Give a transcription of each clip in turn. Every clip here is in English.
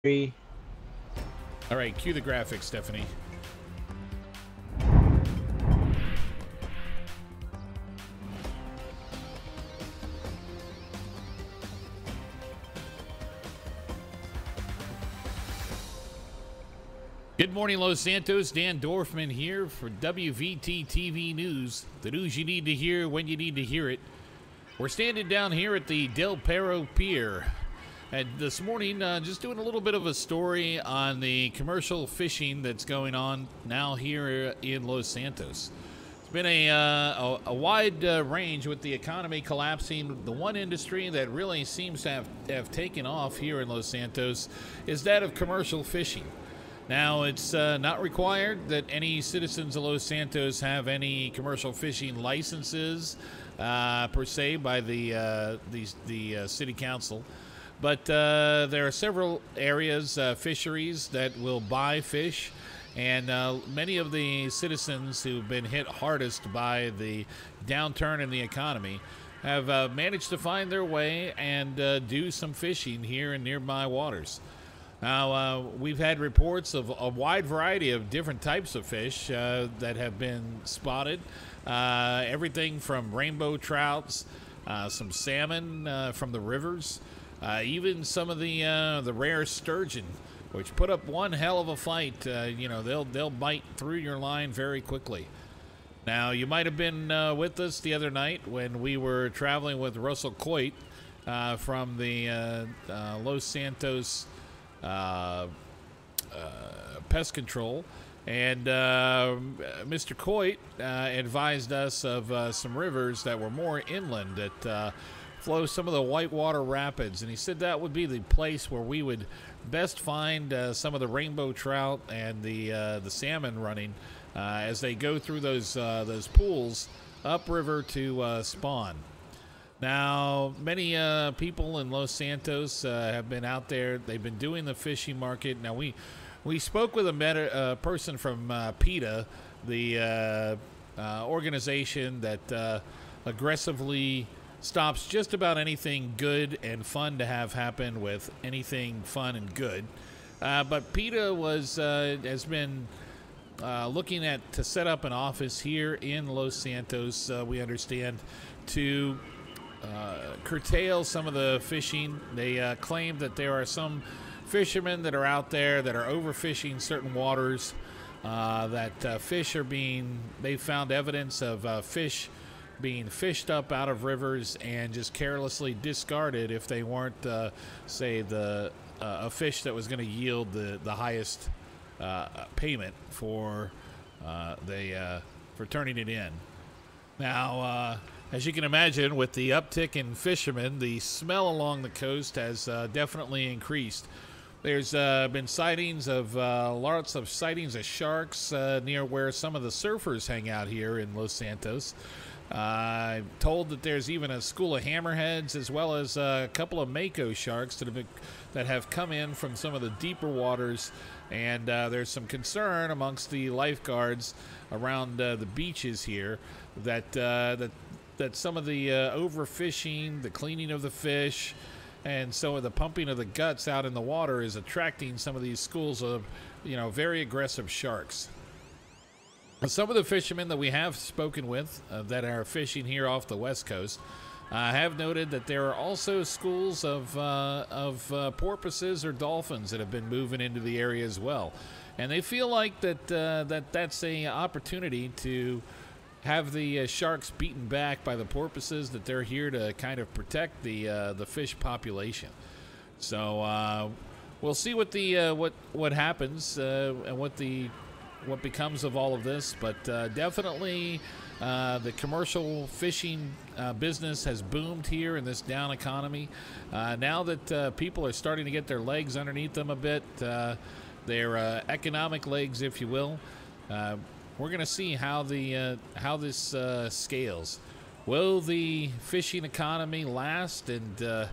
Three. All right, cue the graphics, Stephanie. Good morning, Los Santos. Dan Dorfman here for WVT-TV News. The news you need to hear when you need to hear it. We're standing down here at the Del Perro Pier. And this morning, just doing a little bit of a story on the commercial fishing that's going on now here in Los Santos. It's been a wide range with the economy collapsing. The one industry that really seems to have taken off here in Los Santos is that of commercial fishing. Now, it's not required that any citizens of Los Santos have any commercial fishing licenses per se by the city council. But there are several areas, fisheries, that will buy fish, and many of the citizens who've been hit hardest by the downturn in the economy have managed to find their way and do some fishing here in nearby waters. Now, we've had reports of a wide variety of different types of fish that have been spotted. Everything from rainbow trouts, some salmon from the rivers, even some of the rare sturgeon, which put up one hell of a fight. They'll bite through your line very quickly. Now, you might have been with us the other night when we were traveling with Russell Coit from the Los Santos Pest Control, and Mr. Coit advised us of some rivers that were more inland that flow some of the whitewater rapids, and he said that would be the place where we would best find some of the rainbow trout and the salmon running as they go through those pools upriver to spawn. Now, many people in Los Santos have been out there. They've been doing the fishing market. Now, we spoke with a person from PETA, the organization that aggressively stops just about anything good and fun to have happen with anything fun and good. But PETA has been looking to set up an office here in Los Santos, we understand, to curtail some of the fishing. They claim that there are some fishermen that are out there that are overfishing certain waters, that fish are they found evidence of fish being fished up out of rivers and just carelessly discarded if they weren't, say, a fish that was going to yield the highest payment for turning it in. Now, as you can imagine, with the uptick in fishermen, the smell along the coast has definitely increased. There's been sightings of lots of sightings of sharks near where some of the surfers hang out here in Los Santos. I'm told that there's even a school of hammerheads, as well as a couple of mako sharks that have come in from some of the deeper waters, and there's some concern amongst the lifeguards around the beaches here that some of the overfishing, the cleaning of the fish, and so the pumping of the guts out in the water is attracting some of these schools of, very aggressive sharks. Some of the fishermen that we have spoken with that are fishing here off the West Coast have noted that there are also schools of porpoises or dolphins that have been moving into the area as well, and they feel like that's an opportunity to have the sharks beaten back by the porpoises, that they're here to kind of protect the fish population. So we'll see what happens and what becomes of all of this, but definitely the commercial fishing business has boomed here in this down economy. Now that people are starting to get their legs underneath them a bit, their economic legs, if you will, we're going to see how this scales. Will the fishing economy last and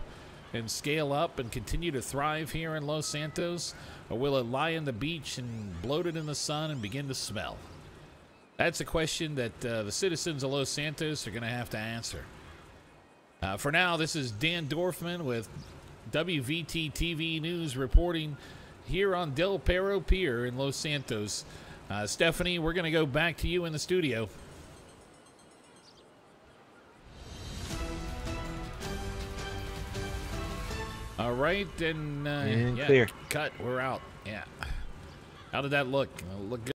scale up and continue to thrive here in Los Santos, or will it lie on the beach and bloated in the sun and begin to smell? That's a question that the citizens of Los Santos are going to have to answer. For now, this is Dan Dorfman with WVT-TV News reporting here on Del Perro Pier in Los Santos. Stephanie, we're going to go back to you in the studio. All right, and clear. cut. We're out. Yeah. How did that look? Look good.